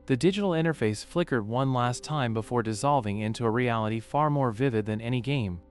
The digital interface flickered one last time before dissolving into a reality far more vivid than any game.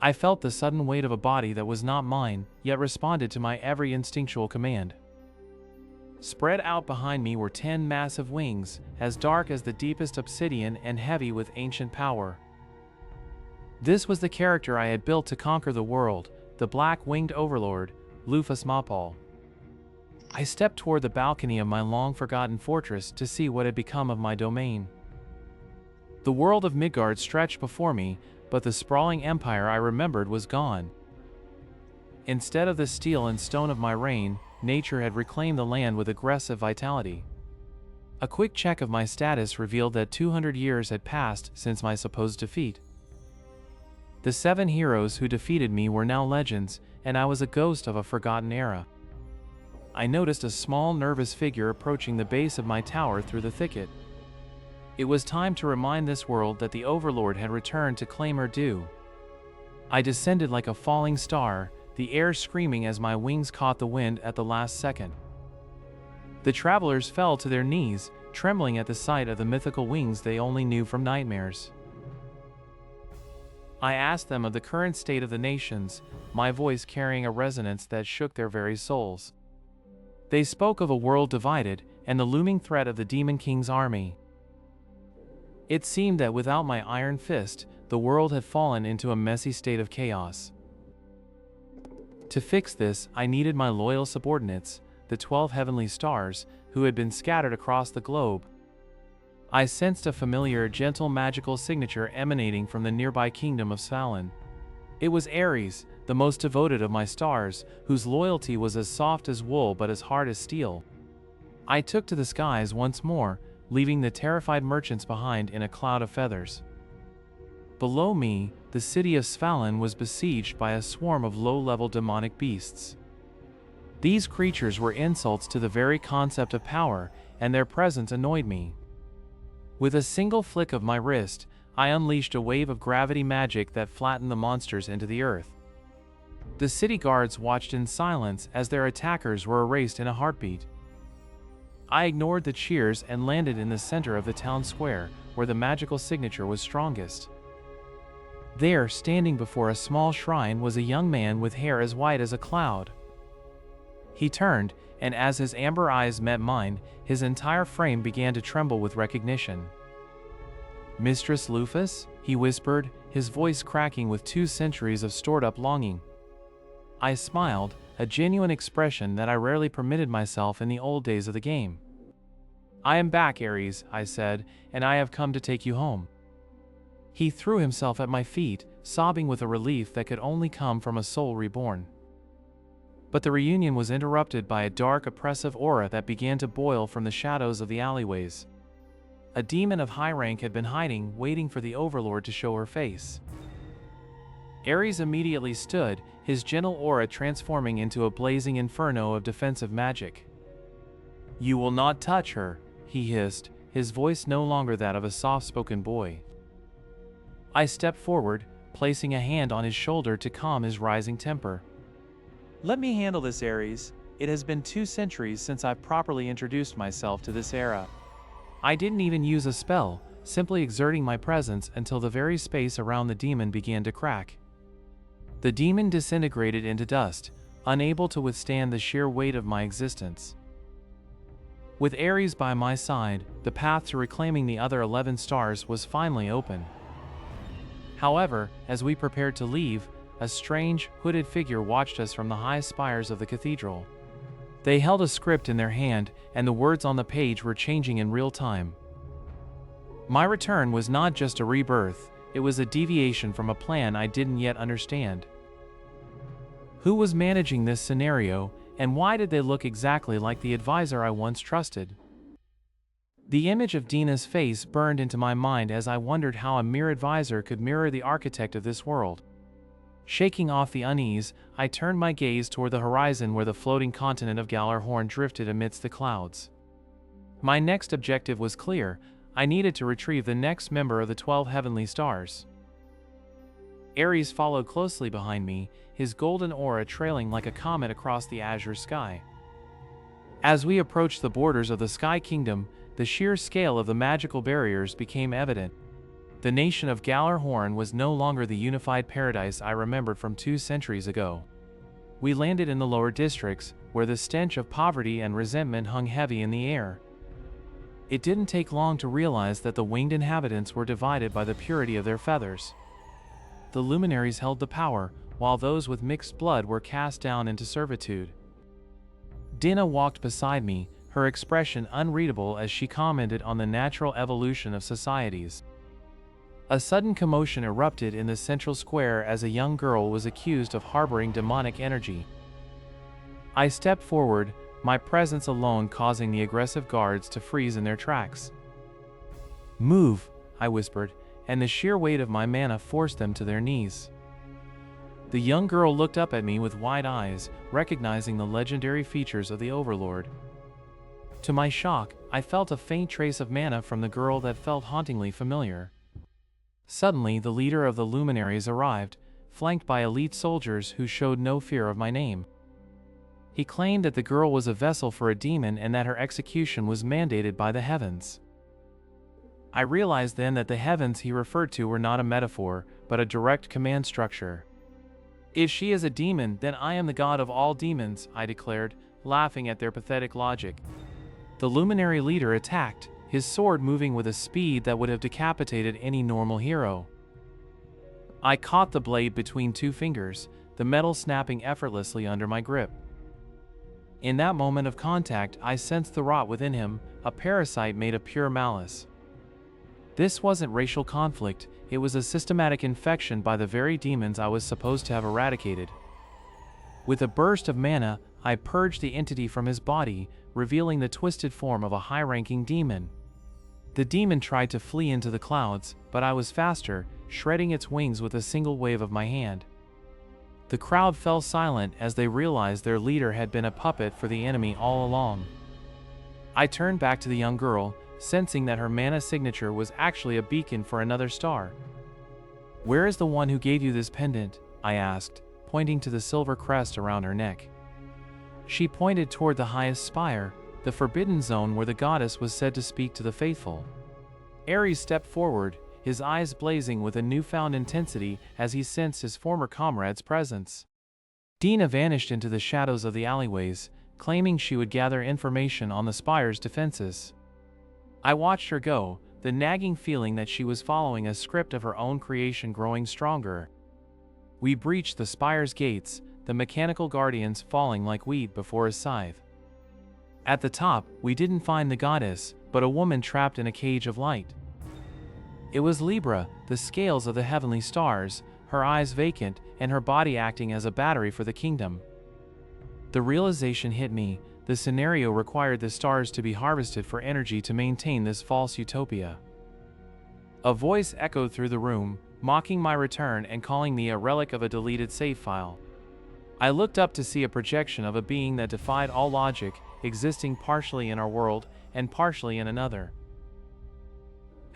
I felt the sudden weight of a body that was not mine, yet responded to my every instinctual command. Spread out behind me were 10 massive wings, as dark as the deepest obsidian and heavy with ancient power. This was the character I had built to conquer the world, the black-winged Overlord, Lufas Mapahl. I stepped toward the balcony of my long-forgotten fortress to see what had become of my domain. The world of Midgard stretched before me, but the sprawling empire I remembered was gone. Instead of the steel and stone of my reign, nature had reclaimed the land with aggressive vitality. A quick check of my status revealed that 200 years had passed since my supposed defeat. The 7 heroes who defeated me were now legends, and I was a ghost of a forgotten era. I noticed a small, nervous figure approaching the base of my tower through the thicket. It was time to remind this world that the Overlord had returned to claim her due. I descended like a falling star, the air screaming as my wings caught the wind at the last second. The travelers fell to their knees, trembling at the sight of the mythical wings they only knew from nightmares. I asked them of the current state of the nations, my voice carrying a resonance that shook their very souls. They spoke of a world divided, and the looming threat of the Demon King's army. It seemed that without my iron fist, the world had fallen into a messy state of chaos. To fix this, I needed my loyal subordinates, the 12 heavenly stars, who had been scattered across the globe. I sensed a familiar, gentle magical signature emanating from the nearby kingdom of Svalin. It was Ares, the most devoted of my stars, whose loyalty was as soft as wool but as hard as steel. I took to the skies once more, leaving the terrified merchants behind in a cloud of feathers. Below me, the city of Svalin was besieged by a swarm of low-level demonic beasts. These creatures were insults to the very concept of power, and their presence annoyed me. With a single flick of my wrist, I unleashed a wave of gravity magic that flattened the monsters into the earth. The city guards watched in silence as their attackers were erased in a heartbeat. I ignored the cheers and landed in the center of the town square, where the magical signature was strongest. There, standing before a small shrine, was a young man with hair as white as a cloud. He turned, and as his amber eyes met mine, his entire frame began to tremble with recognition. "Mistress Lufas?" he whispered, his voice cracking with 2 centuries of stored-up longing. I smiled, a genuine expression that I rarely permitted myself in the old days of the game. "I am back, Ares," I said, "and I have come to take you home." He threw himself at my feet, sobbing with a relief that could only come from a soul reborn. But the reunion was interrupted by a dark, oppressive aura that began to boil from the shadows of the alleyways. A demon of high rank had been hiding, waiting for the Overlord to show her face. Ares immediately stood, his gentle aura transforming into a blazing inferno of defensive magic. "You will not touch her," he hissed, his voice no longer that of a soft-spoken boy. I stepped forward, placing a hand on his shoulder to calm his rising temper. "Let me handle this, Ares. It has been 2 centuries since I've properly introduced myself to this era." I didn't even use a spell, simply exerting my presence until the very space around the demon began to crack. The demon disintegrated into dust, unable to withstand the sheer weight of my existence. With Ares by my side, the path to reclaiming the other 11 stars was finally open. However, as we prepared to leave, a strange, hooded figure watched us from the high spires of the cathedral. They held a script in their hand, and the words on the page were changing in real time. My return was not just a rebirth, it was a deviation from a plan I didn't yet understand. Who was managing this scenario, and why did they look exactly like the advisor I once trusted? The image of Dena's face burned into my mind as I wondered how a mere advisor could mirror the architect of this world. Shaking off the unease, I turned my gaze toward the horizon where the floating continent of Galarhorn drifted amidst the clouds. My next objective was clear. I needed to retrieve the next member of the 12 heavenly stars. Ares followed closely behind me, his golden aura trailing like a comet across the azure sky. As we approached the borders of the Sky Kingdom, the sheer scale of the magical barriers became evident. The nation of Galarhorn was no longer the unified paradise I remembered from 2 centuries ago. We landed in the lower districts, where the stench of poverty and resentment hung heavy in the air. It didn't take long to realize that the winged inhabitants were divided by the purity of their feathers. The luminaries held the power, while those with mixed blood were cast down into servitude. Dena walked beside me, her expression unreadable as she commented on the natural evolution of societies. A sudden commotion erupted in the central square as a young girl was accused of harboring demonic energy. I stepped forward, my presence alone causing the aggressive guards to freeze in their tracks. "Move," I whispered, and the sheer weight of my mana forced them to their knees. The young girl looked up at me with wide eyes, recognizing the legendary features of the Overlord. To my shock, I felt a faint trace of mana from the girl that felt hauntingly familiar. Suddenly, the leader of the luminaries arrived, flanked by elite soldiers who showed no fear of my name. He claimed that the girl was a vessel for a demon and that her execution was mandated by the heavens. I realized then that the heavens he referred to were not a metaphor, but a direct command structure. "If she is a demon, then I am the god of all demons," I declared, laughing at their pathetic logic. The luminary leader attacked, his sword moving with a speed that would have decapitated any normal hero. I caught the blade between 2 fingers, the metal snapping effortlessly under my grip. In that moment of contact, I sensed the rot within him, a parasite made of pure malice. This wasn't racial conflict, it was a systematic infection by the very demons I was supposed to have eradicated. With a burst of mana, I purged the entity from his body, revealing the twisted form of a high-ranking demon. The demon tried to flee into the clouds, but I was faster, shredding its wings with a single wave of my hand. The crowd fell silent as they realized their leader had been a puppet for the enemy all along. I turned back to the young girl, sensing that her mana signature was actually a beacon for another star. "Where is the one who gave you this pendant?" I asked, pointing to the silver crest around her neck. She pointed toward the highest spire, the forbidden zone where the goddess was said to speak to the faithful. Ares stepped forward, his eyes blazing with a newfound intensity as he sensed his former comrade's presence. Dena vanished into the shadows of the alleyways, claiming she would gather information on the spire's defenses. I watched her go, the nagging feeling that she was following a script of her own creation growing stronger. We breached the spire's gates, the mechanical guardians falling like wheat before a scythe. At the top, we didn't find the goddess, but a woman trapped in a cage of light. It was Libra, the scales of the heavenly stars, her eyes vacant, and her body acting as a battery for the kingdom. The realization hit me. The scenario required the stars to be harvested for energy to maintain this false utopia. A voice echoed through the room, mocking my return and calling me a relic of a deleted save file. I looked up to see a projection of a being that defied all logic, existing partially in our world and partially in another.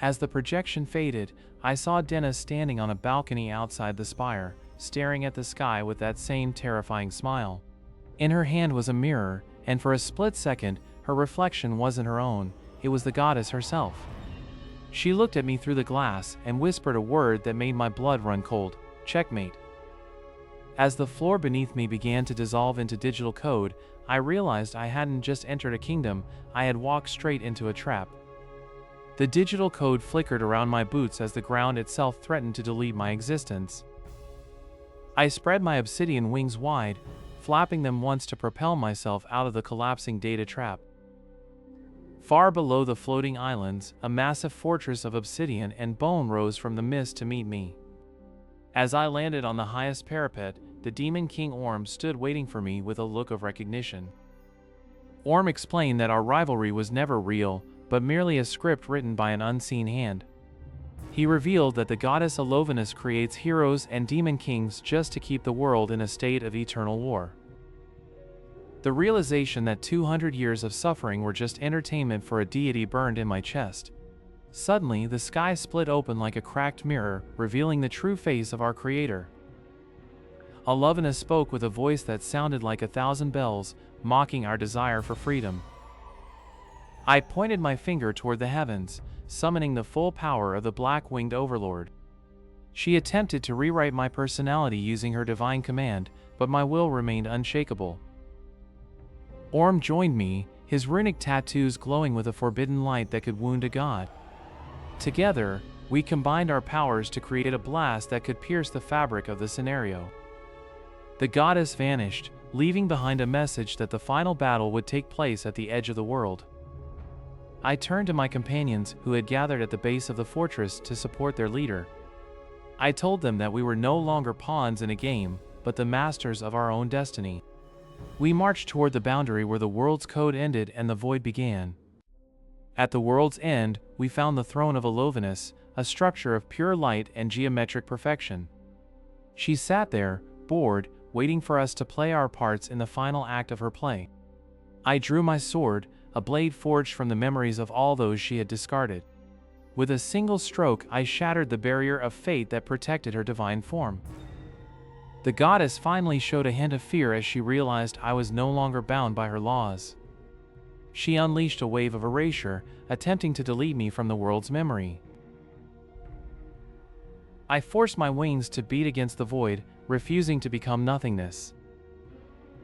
As the projection faded, I saw Dena standing on a balcony outside the spire, staring at the sky with that same terrifying smile. In her hand was a mirror, and for a split second, her reflection wasn't her own, it was the goddess herself. She looked at me through the glass and whispered a word that made my blood run cold: "Checkmate." As the floor beneath me began to dissolve into digital code, I realized I hadn't just entered a kingdom, I had walked straight into a trap. The digital code flickered around my boots as the ground itself threatened to delete my existence. I spread my obsidian wings wide, flapping them once to propel myself out of the collapsing data trap. Far below the floating islands, a massive fortress of obsidian and bone rose from the mist to meet me. As I landed on the highest parapet, the Demon King Orm stood waiting for me with a look of recognition. Orm explained that our rivalry was never real, but merely a script written by an unseen hand. He revealed that the goddess Alovanus creates heroes and demon kings just to keep the world in a state of eternal war. The realization that 200 years of suffering were just entertainment for a deity burned in my chest. Suddenly, the sky split open like a cracked mirror, revealing the true face of our creator. Alovanus spoke with a voice that sounded like 1,000 bells, mocking our desire for freedom. I pointed my finger toward the heavens, summoning the full power of the black-winged Overlord. She attempted to rewrite my personality using her divine command, but my will remained unshakable. Orm joined me, his runic tattoos glowing with a forbidden light that could wound a god. Together, we combined our powers to create a blast that could pierce the fabric of the scenario. The goddess vanished, leaving behind a message that the final battle would take place at the edge of the world. I turned to my companions who had gathered at the base of the fortress to support their leader. I told them that we were no longer pawns in a game, but the masters of our own destiny. We marched toward the boundary where the world's code ended and the void began. At the world's end, we found the throne of Alovinus, a structure of pure light and geometric perfection. She sat there, bored, waiting for us to play our parts in the final act of her play. I drew my sword, a blade forged from the memories of all those she had discarded. With a single stroke, I shattered the barrier of fate that protected her divine form. The goddess finally showed a hint of fear as she realized I was no longer bound by her laws. She unleashed a wave of erasure, attempting to delete me from the world's memory. I forced my wings to beat against the void, refusing to become nothingness.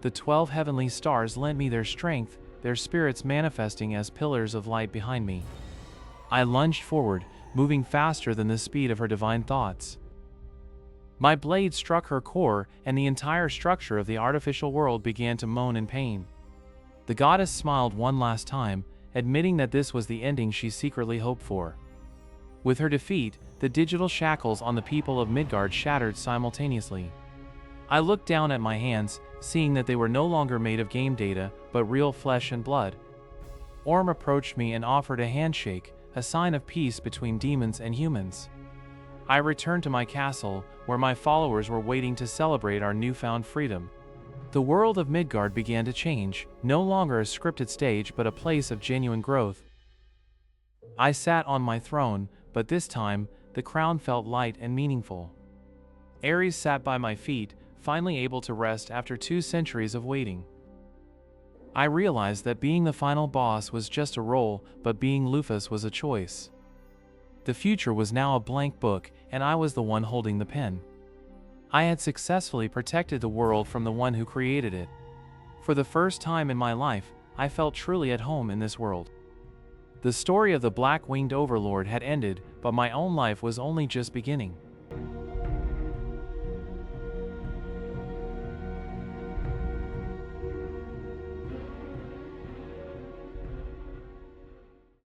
The 12 heavenly stars lent me their strength, their spirits manifesting as pillars of light behind me. I lunged forward, moving faster than the speed of her divine thoughts. My blade struck her core, and the entire structure of the artificial world began to moan in pain. The goddess smiled one last time, admitting that this was the ending she secretly hoped for. With her defeat, the digital shackles on the people of Midgard shattered simultaneously. I looked down at my hands, seeing that they were no longer made of game data, but real flesh and blood. Orm approached me and offered a handshake, a sign of peace between demons and humans. I returned to my castle, where my followers were waiting to celebrate our newfound freedom. The world of Midgard began to change, no longer a scripted stage but a place of genuine growth. I sat on my throne, but this time, the crown felt light and meaningful. Ares sat by my feet, finally able to rest after 2 centuries of waiting. I realized that being the final boss was just a role, but being Lufas was a choice. The future was now a blank book, and I was the one holding the pen. I had successfully protected the world from the one who created it. For the first time in my life, I felt truly at home in this world. The story of the black-winged Overlord had ended, but my own life was only just beginning.